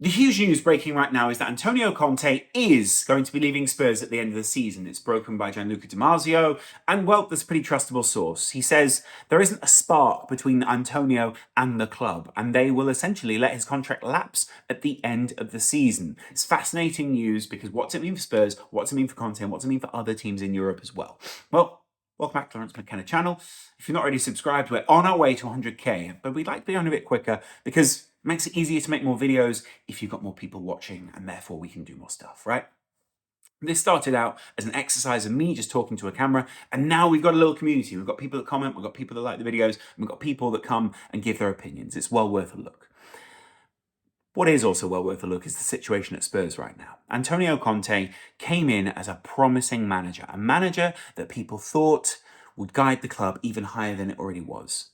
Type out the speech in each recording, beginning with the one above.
The huge news breaking right now is that Antonio Conte is going to be leaving Spurs at the end of the season. It's broken by Gianluca Di Marzio, and well, there's a pretty trustable source. He says there isn't a spark between Antonio and the club, and they will essentially let his contract lapse at the end of the season. It's fascinating news because what's it mean for Spurs, what's it mean for Conte, and what's it mean for other teams in Europe as well? Well, welcome back to Laurence McKenna channel. If you're not already subscribed, we're on our way to 100k, but we'd like to be on a bit quicker because it makes it easier to make more videos if you've got more people watching, and therefore we can do more stuff, right? This started out as an exercise of me just talking to a camera, and now we've got a little community. We've got people that comment, we've got people that like the videos, and we've got people that come and give their opinions. It's well worth a look. What is also well worth a look is the situation at Spurs right now. Antonio Conte came in as a promising manager, a manager that people thought would guide the club even higher than it already was.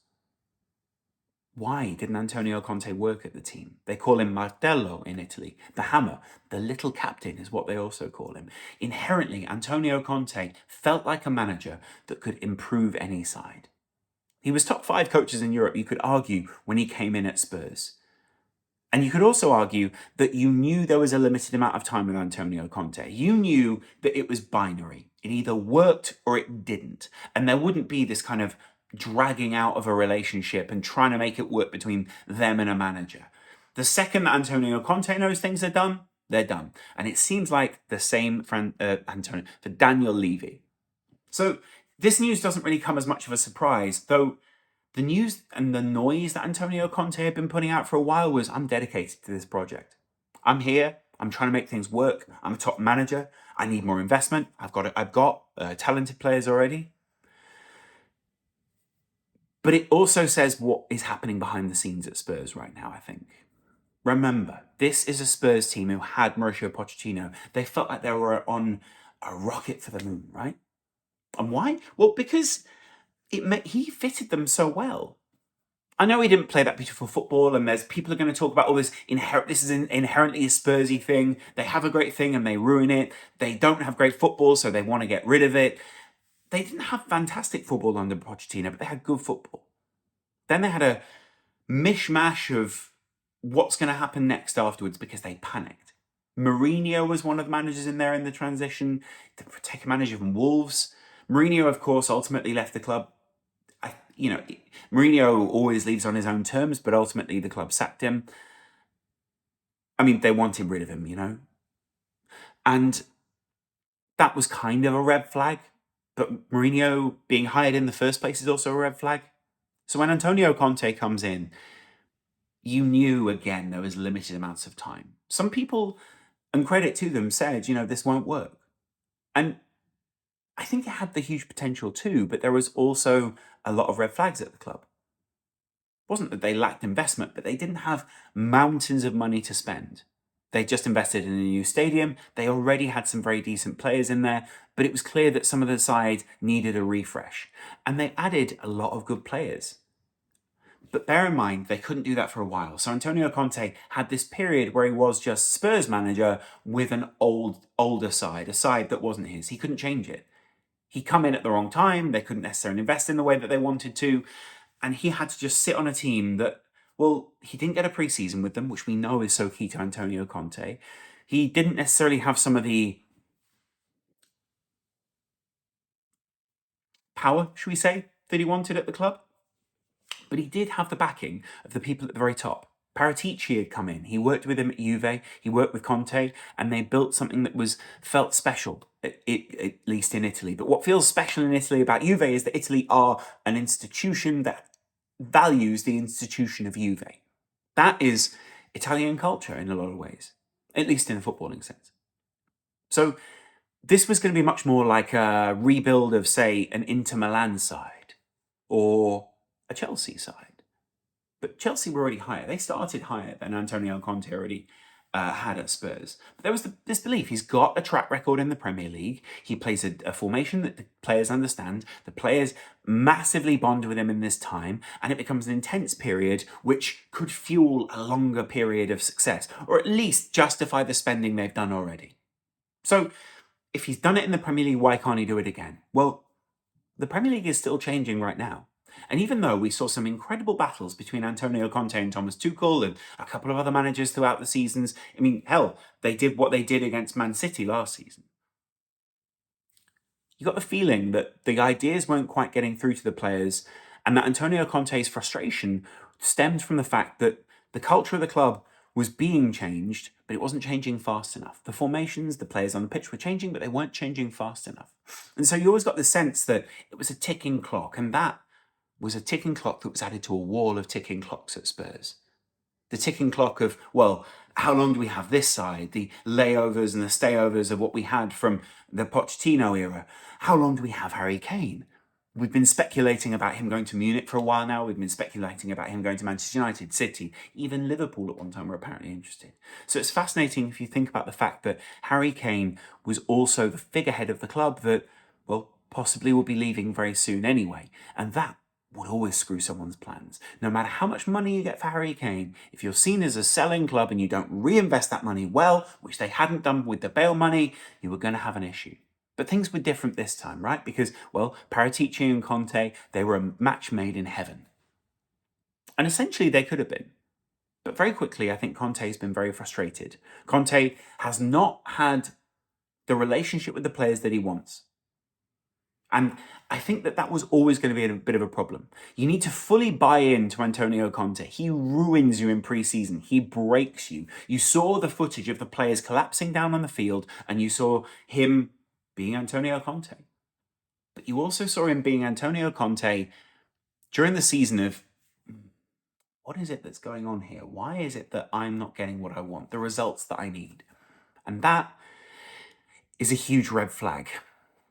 Why didn't Antonio Conte work at the team? They call him Martello in Italy. The hammer, the little captain is what they also call him. Inherently, Antonio Conte felt like a manager that could improve any side. He was top 5 coaches in Europe, you could argue, when he came in at Spurs. And you could also argue that you knew there was a limited amount of time with Antonio Conte. You knew that it was binary. It either worked or it didn't. And there wouldn't be this kind of dragging out of a relationship and trying to make it work between them and a manager. The second that Antonio Conte knows things are done, they're done. And it seems like the same for Daniel Levy. So this news doesn't really come as much of a surprise, though the news and the noise that Antonio Conte had been putting out for a while was, I'm dedicated to this project. I'm here. I'm trying to make things work. I'm a top manager. I need more investment. I've got talented players already. But it also says what is happening behind the scenes at Spurs right now, I think. Remember, this is a Spurs team who had Mauricio Pochettino. They felt like they were on a rocket for the moon, right? And why? Well, because he fitted them so well. I know he didn't play that beautiful football, and there's people are going to talk about all this. This is inherently a Spursy thing. They have a great thing and they ruin it. They don't have great football, so they want to get rid of it. They didn't have fantastic football under Pochettino, but they had good football. Then they had a mishmash of what's going to happen next afterwards because they panicked. Mourinho was one of the managers in there in the transition to take a manager from Wolves. Mourinho, of course, ultimately left the club. Mourinho always leaves on his own terms, but ultimately the club sacked him. I mean, they wanted rid of him, And that was kind of a red flag. But Mourinho being hired in the first place is also a red flag. So when Antonio Conte comes in, you knew, again, there was limited amounts of time. Some people, and credit to them, said, this won't work. And I think it had the huge potential too, but there was also a lot of red flags at the club. It wasn't that they lacked investment, but they didn't have mountains of money to spend. They just invested in a new stadium. They already had some very decent players in there, but it was clear that some of the side needed a refresh. And they added a lot of good players. But bear in mind, they couldn't do that for a while. So Antonio Conte had this period where he was just Spurs manager with an older side, a side that wasn't his. He couldn't change it. He come in at the wrong time. They couldn't necessarily invest in the way that they wanted to. And he had to just sit on a team that, well, he didn't get a pre-season with them, which we know is so key to Antonio Conte. He didn't necessarily have some of the power, should we say, that he wanted at the club. But he did have the backing of the people at the very top. Paratici had come in. He worked with him at Juve. He worked with Conte, and they built something that felt special, at least in Italy. But what feels special in Italy about Juve is that Italy are an institution that values the institution of Juve. That is Italian culture in a lot of ways, at least in a footballing sense. So this was going to be much more like a rebuild of, say, an Inter Milan side or a Chelsea side. But Chelsea were already higher. They started higher than Antonio Conte already had at Spurs. But there was this belief. He's got a track record in the Premier League. He plays a formation that the players understand. The players massively bond with him in this time, and it becomes an intense period which could fuel a longer period of success, or at least justify the spending they've done already. So if he's done it in the Premier League, why can't he do it again? Well, the Premier League is still changing right now. And even though we saw some incredible battles between Antonio Conte and Thomas Tuchel and a couple of other managers throughout the seasons, I mean, hell, they did what they did against Man City last season. You got the feeling that the ideas weren't quite getting through to the players, and that Antonio Conte's frustration stemmed from the fact that the culture of the club was being changed, but it wasn't changing fast enough. The formations, the players on the pitch were changing, but they weren't changing fast enough. And so you always got the sense that it was a ticking clock, and that was a ticking clock that was added to a wall of ticking clocks at Spurs. The ticking clock of, well, how long do we have this side? The layovers and the stayovers of what we had from the Pochettino era. How long do we have Harry Kane? We've been speculating about him going to Munich for a while now. We've been speculating about him going to Manchester United, City, even Liverpool at one time were apparently interested. So it's fascinating if you think about the fact that Harry Kane was also the figurehead of the club that, well, possibly will be leaving very soon anyway. And that would always screw someone's plans. No matter how much money you get for Harry Kane, if you're seen as a selling club and you don't reinvest that money well, which they hadn't done with the Bale money, you were going to have an issue. But things were different this time, right? Because, well, Paratici and Conte, they were a match made in heaven. And essentially they could have been. But very quickly, I think Conte has been very frustrated. Conte has not had the relationship with the players that he wants. And I think that was always going to be a bit of a problem. You need to fully buy into Antonio Conte. He ruins you in pre-season. He breaks you. You saw the footage of the players collapsing down on the field, and you saw him being Antonio Conte. But you also saw him being Antonio Conte during the season of, what is it that's going on here? Why is it that I'm not getting what I want, the results that I need? And that is a huge red flag.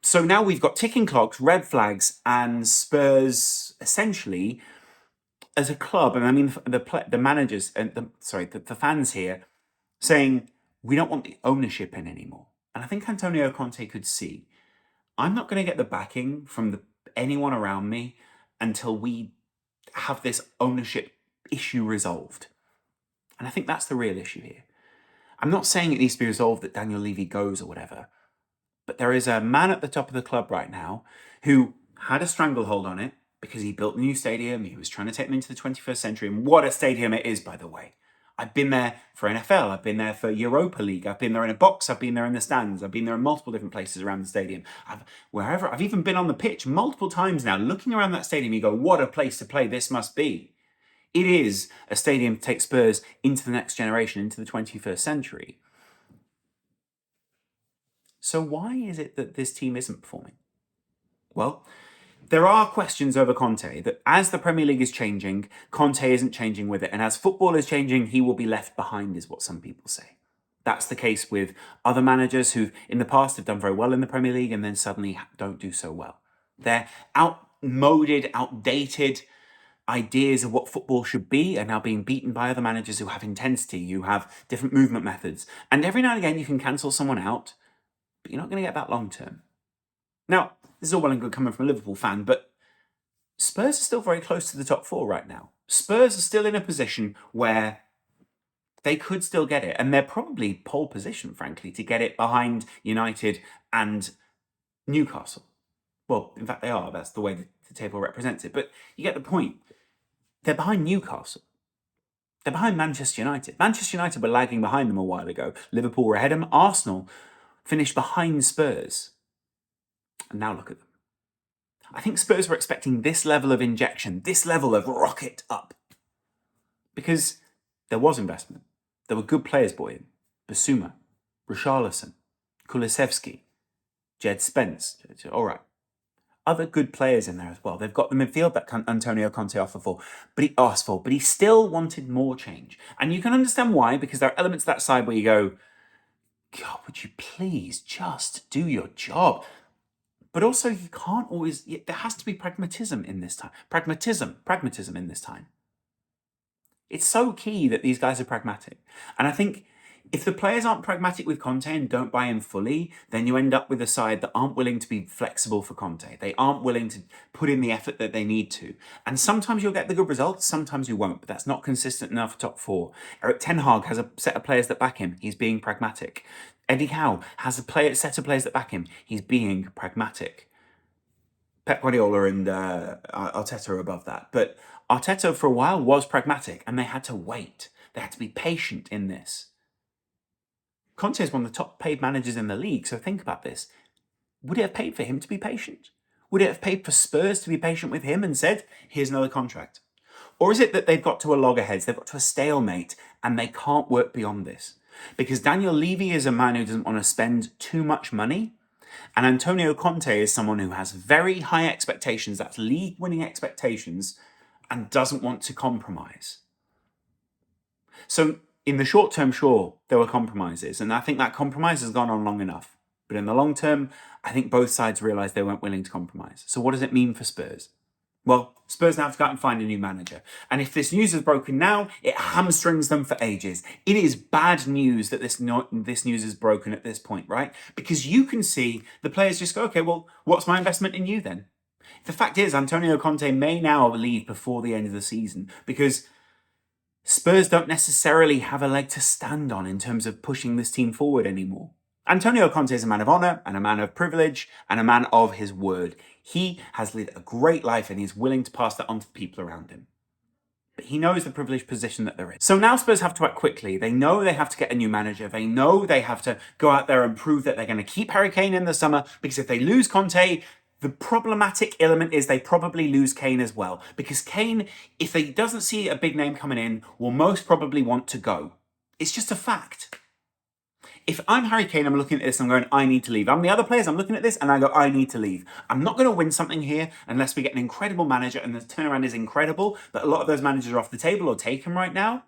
So now we've got ticking clocks, red flags, and Spurs essentially as a club, and I mean the managers and the fans here saying we don't want the ownership in anymore. And I think Antonio Conte could see, I'm not going to get the backing from anyone around me until we have this ownership issue resolved. And I think that's the real issue here. I'm not saying it needs to be resolved that Daniel Levy goes or whatever, but there is a man at the top of the club right now who had a stranglehold on it because he built a new stadium. He was trying to take them into the 21st century. And what a stadium it is, by the way. I've been there for NFL. I've been there for Europa League. I've been there in a box. I've been there in the stands. I've been there in multiple different places around the stadium. I've even been on the pitch multiple times now. Looking around that stadium, you go, what a place to play this must be. It is a stadium to take Spurs into the next generation, into the 21st century. So why is it that this team isn't performing? Well, there are questions over Conte that as the Premier League is changing, Conte isn't changing with it. And as football is changing, he will be left behind, is what some people say. That's the case with other managers who in the past have done very well in the Premier League and then suddenly don't do so well. They're outmoded, outdated ideas of what football should be are now being beaten by other managers who have intensity, who have different movement methods. And every now and again you can cancel someone out, but you're not going to get that long term. Now, this is all well and good coming from a Liverpool fan, but Spurs are still very close to the top four right now. Spurs are still in a position where they could still get it, and they're probably pole position, frankly, to get it behind United and Newcastle. Well, in fact, they are. That's the way the table represents it. But you get the point. They're behind Newcastle. They're behind Manchester United. Manchester United were lagging behind them a while ago. Liverpool were ahead of them. Arsenal finished behind Spurs. And now look at them. I think Spurs were expecting this level of injection, this level of rocket up. Because there was investment. There were good players brought in. Basuma, Richarlison, Kulusevski, Jed Spence. All right. Other good players in there as well. They've got the midfield that Antonio Conte asked for, but he still wanted more change. And you can understand why, because there are elements of that side where you go, God, would you please just do your job? But also you can't always, there has to be pragmatism in this time. Pragmatism in this time. It's so key that these guys are pragmatic. And I think if the players aren't pragmatic with Conte and don't buy in fully, then you end up with a side that aren't willing to be flexible for Conte. They aren't willing to put in the effort that they need to. And sometimes you'll get the good results, sometimes you won't, but that's not consistent enough for top four. Erik ten Hag has a set of players that back him. He's being pragmatic. Eddie Howe has a set of players that back him. He's being pragmatic. Pep Guardiola and Arteta are above that. But Arteta, for a while, was pragmatic, and they had to wait. They had to be patient in this. Conte is one of the top paid managers in the league, so think about this. Would it have paid for him to be patient? Would it have paid for Spurs to be patient with him and said, here's another contract? Or is it that they've got to a loggerheads, they've got to a stalemate, and they can't work beyond this? Because Daniel Levy is a man who doesn't want to spend too much money, and Antonio Conte is someone who has very high expectations, that's league-winning expectations, and doesn't want to compromise. So in the short term, sure, there were compromises, and I think that compromise has gone on long enough. But in the long term, I think both sides realised they weren't willing to compromise. So what does it mean for Spurs? Well, Spurs now have to go out and find a new manager. And if this news is broken now, it hamstrings them for ages. It is bad news that this news is broken at this point, right? Because you can see the players just go, okay, well, what's my investment in you then? The fact is, Antonio Conte may now leave before the end of the season because Spurs don't necessarily have a leg to stand on in terms of pushing this team forward anymore. Antonio Conte is a man of honour and a man of privilege and a man of his word. He has led a great life and he's willing to pass that on to the people around him. But he knows the privileged position that they're in. So now Spurs have to act quickly. They know they have to get a new manager. They know they have to go out there and prove that they're going to keep Harry Kane in the summer, because if they lose Conte, the problematic element is they probably lose Kane as well. Because Kane, if he doesn't see a big name coming in, will most probably want to go. It's just a fact. If I'm Harry Kane, I'm looking at this and I'm going, I need to leave. I'm the other players, I'm looking at this and I go, I need to leave. I'm not going to win something here unless we get an incredible manager, and the turnaround is incredible, but a lot of those managers are off the table or taken right now.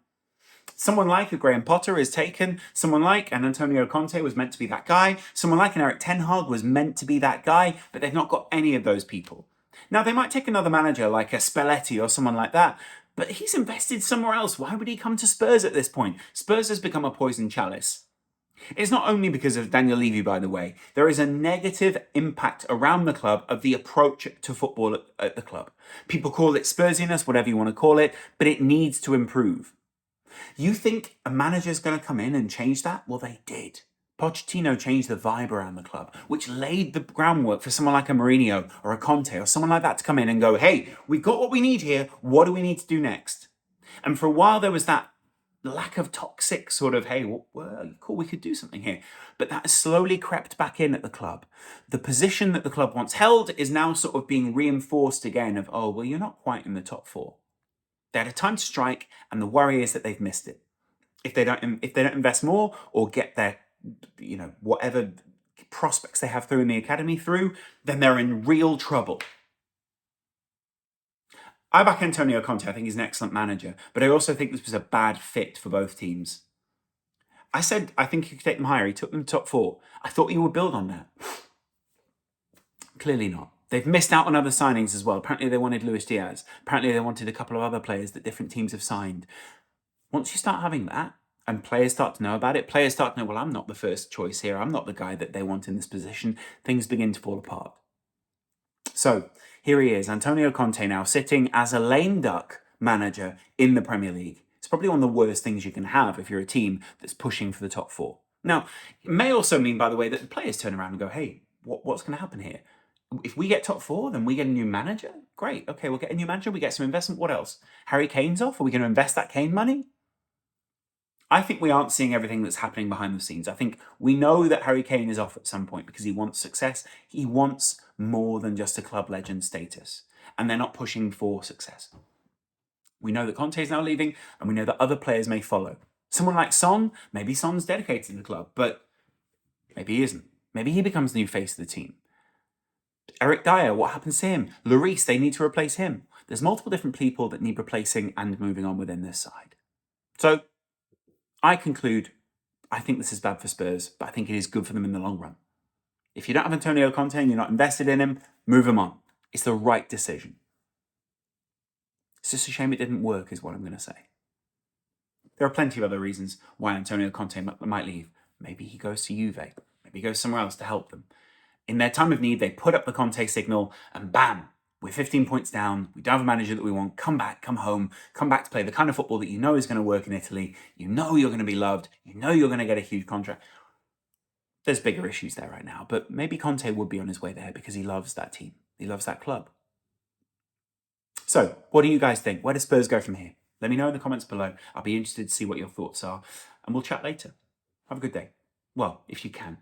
Someone like a Graham Potter is taken. Someone like an Antonio Conte was meant to be that guy. Someone like an Eric Ten Hag was meant to be that guy, but they've not got any of those people. Now, they might take another manager like a Spalletti or someone like that, but he's invested somewhere else. Why would he come to Spurs at this point? Spurs has become a poison chalice. It's not only because of Daniel Levy, by the way. There is a negative impact around the club of the approach to football at the club. People call it Spursiness, whatever you want to call it, but it needs to improve. You think a manager's going to come in and change that? Well, they did. Pochettino changed the vibe around the club, which laid the groundwork for someone like a Mourinho or a Conte or someone like that to come in and go, hey, we've got what we need here. What do we need to do next? And for a while, there was that lack of toxic sort of, hey, well, cool, we could do something here. But that has slowly crept back in at the club. The position that the club once held is now sort of being reinforced again of, oh, well, you're not quite in the top four. They had a time to strike, and the worry is that they've missed it. If they don't invest more or get their, whatever prospects they have through in the academy through, then they're in real trouble. I back Antonio Conte. I think he's an excellent manager, but I also think this was a bad fit for both teams. I said I think he could take them higher. He took them to top four. I thought he would build on that. Clearly not. They've missed out on other signings as well. Apparently they wanted Luis Diaz. Apparently they wanted a couple of other players that different teams have signed. Once you start having that, and players start to know about it, players start to know, well, I'm not the first choice here. I'm not the guy that they want in this position. Things begin to fall apart. So here he is, Antonio Conte, now sitting as a lame duck manager in the Premier League. It's probably one of the worst things you can have if you're a team that's pushing for the top four. Now, it may also mean, by the way, that the players turn around and go, hey, what's going to happen here? If we get top four, then we get a new manager? Great. Okay, we'll get a new manager. We get some investment. What else? Harry Kane's off. Are we going to invest that Kane money? I think we aren't seeing everything that's happening behind the scenes. I think we know that Harry Kane is off at some point because he wants success. He wants more than just a club legend status. And they're not pushing for success. We know that Conte is now leaving, and we know that other players may follow. Someone like Son, maybe Son's dedicated to the club, but maybe he isn't. Maybe he becomes the new face of the team. Eric Dyer, what happens to him? Laurence, they need to replace him. There's multiple different people that need replacing and moving on within this side. So I conclude, I think this is bad for Spurs, but I think it is good for them in the long run. If you don't have Antonio Conte and you're not invested in him, move him on. It's the right decision. It's just a shame it didn't work, is what I'm going to say. There are plenty of other reasons why Antonio Conte might leave. Maybe he goes to Juve. Maybe he goes somewhere else to help them. In their time of need, they put up the Conte signal and bam, we're 15 points down. We don't have a manager that we want. Come back, come home, come back to play the kind of football that you know is going to work in Italy. You know you're going to be loved. You know you're going to get a huge contract. There's bigger issues there right now, but maybe Conte would be on his way there because he loves that team. He loves that club. So, what do you guys think? Where do Spurs go from here? Let me know in the comments below. I'll be interested to see what your thoughts are, and we'll chat later. Have a good day. Well, if you can.